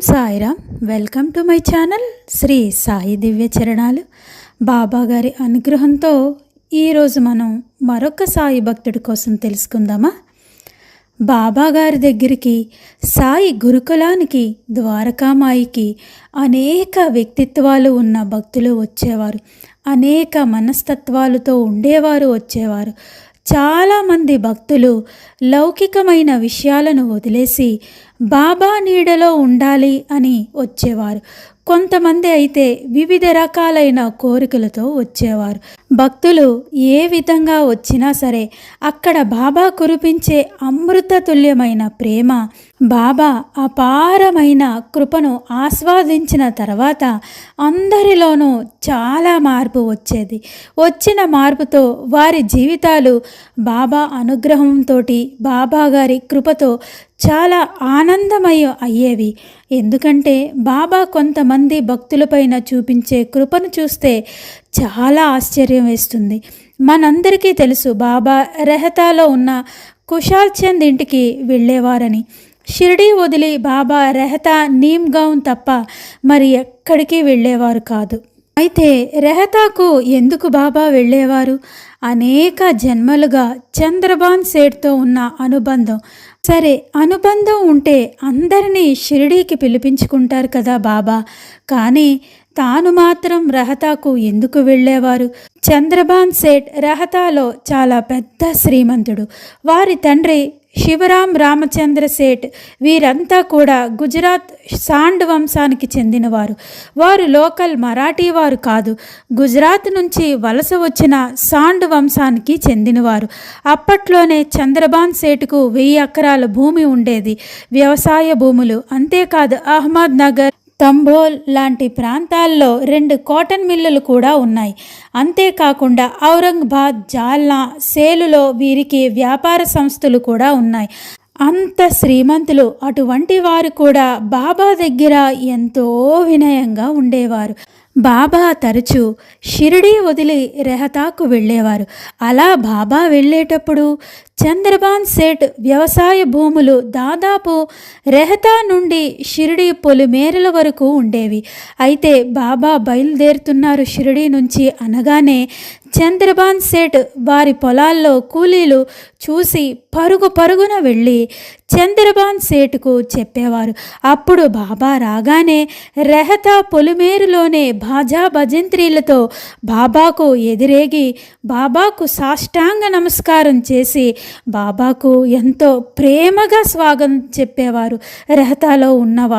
Sairam. Welcome to my channel Shri Sai దివ్య చరణాలు. బాబా గారి అనుగ్రహంతో ఈరోజు మనం మరొక సాయి భక్తుడి కోసం తెలుసుకుందామా. బాబా గారి దగ్గరికి, సాయి గురుకులానికి, ద్వారకామాయికి అనేక వ్యక్తిత్వాలు ఉన్న భక్తులు వచ్చేవారు. అనేక మనస్తత్వాలతో ఉండేవారు వచ్చేవారు. చాలామంది భక్తులు లౌకికమైన విషయాలను వదిలేసి బాబా నీడలో ఉండాలి అని వచ్చేవారు. కొంతమంది అయితే వివిధ రకాలైన కోరికలతో వచ్చేవారు. భక్తులు ఏ విధంగా వచ్చినా సరే అక్కడ బాబా కురిపించే అమృతతుల్యమైన ప్రేమ, బాబా అపారమైన కృపను ఆస్వాదించిన తర్వాత అందరిలోనూ చాలా మార్పు వచ్చేది. వచ్చిన మార్పుతో వారి జీవితాలు బాబా అనుగ్రహంతో, బాబా గారి కృపతో చాలా ఆనందమయం అయ్యేవి. ఎందుకంటే బాబా కొంతమంది భక్తులపైన చూపించే కృపను చూస్తే చాలా ఆశ్చర్యం వేస్తుంది. మనందరికీ తెలుసు బాబా రెహతాలో ఉన్న కుషాల్ చంద్ ఇంటికి వెళ్ళేవారని. షిరిడీ వదిలి బాబా రెహతా, నీమ్గౌన్ తప్ప మరి ఎక్కడికి వెళ్ళేవారు కాదు. అయితే రెహతాకు ఎందుకు బాబా వెళ్ళేవారు? అనేక జన్మలుగా చంద్రబాన్ సేట్తో ఉన్న అనుబంధం. సరే, అనుబంధం ఉంటే అందరినీ షిరిడీకి పిలిపించుకుంటారు కదా బాబా. కానీ తాను మాత్రం రెహతాకు ఎందుకు వెళ్ళేవారు? చంద్రబాన్ సేట్ రెహతాలో చాలా పెద్ద శ్రీమంతుడు. వారి తండ్రి శివరాం రామచంద్ర సేట్. వీరంతా కూడా గుజరాత్ సాండ్ వంశానికి చెందినవారు. వారు లోకల్ మరాఠీ వారు కాదు, గుజరాత్ నుంచి వలస వచ్చిన సాండ్ వంశానికి చెందినవారు. అప్పట్లోనే చంద్రబాన్ సేటుకు 1000 ఎకరాల భూమి ఉండేది, వ్యవసాయ భూములు. అంతేకాదు అహ్మద్ నగర్, తంబోల్ లాంటి ప్రాంతాల్లో 2 కాటన్ మిల్లులు కూడా ఉన్నాయి. అంతేకాకుండా ఔరంగాబాద్, జాల్నా, సేలులో వీరికి వ్యాపార సంస్థలు కూడా ఉన్నాయి. అంత శ్రీమంతులు. అటువంటి వారు కూడా బాబా దగ్గర ఎంతో వినయంగా ఉండేవారు. బాబా తరచూ షిరిడీ వదిలి రెహతాకు వెళ్ళేవారు. అలా బాబా వెళ్ళేటప్పుడు చంద్రబాన్ సేట్ వ్యవసాయ భూములు దాదాపు రెహతా నుండి షిరిడీ పొలిమేరల వరకు ఉండేవి. అయితే బాబా బయలుదేరుతున్నారు షిరిడీ నుంచి అనగానే చంద్రబాన్ సేట్ వారి పొలాల్లో కూలీలు చూసి పరుగున వెళ్ళి చంద్రబాన్ సేటుకు చెప్పేవారు. అప్పుడు బాబా రాగానే రెహతా పొలిమేరులోనే బాజా భజంత్రీలతో బాబాకు ఎదురేగి బాబాకు సాష్టాంగ నమస్కారం చేసి బాబాకు ఎంతో ప్రేమగా స్వాగతం చెప్పేవారు రెహతాలో ఉన్నవారు.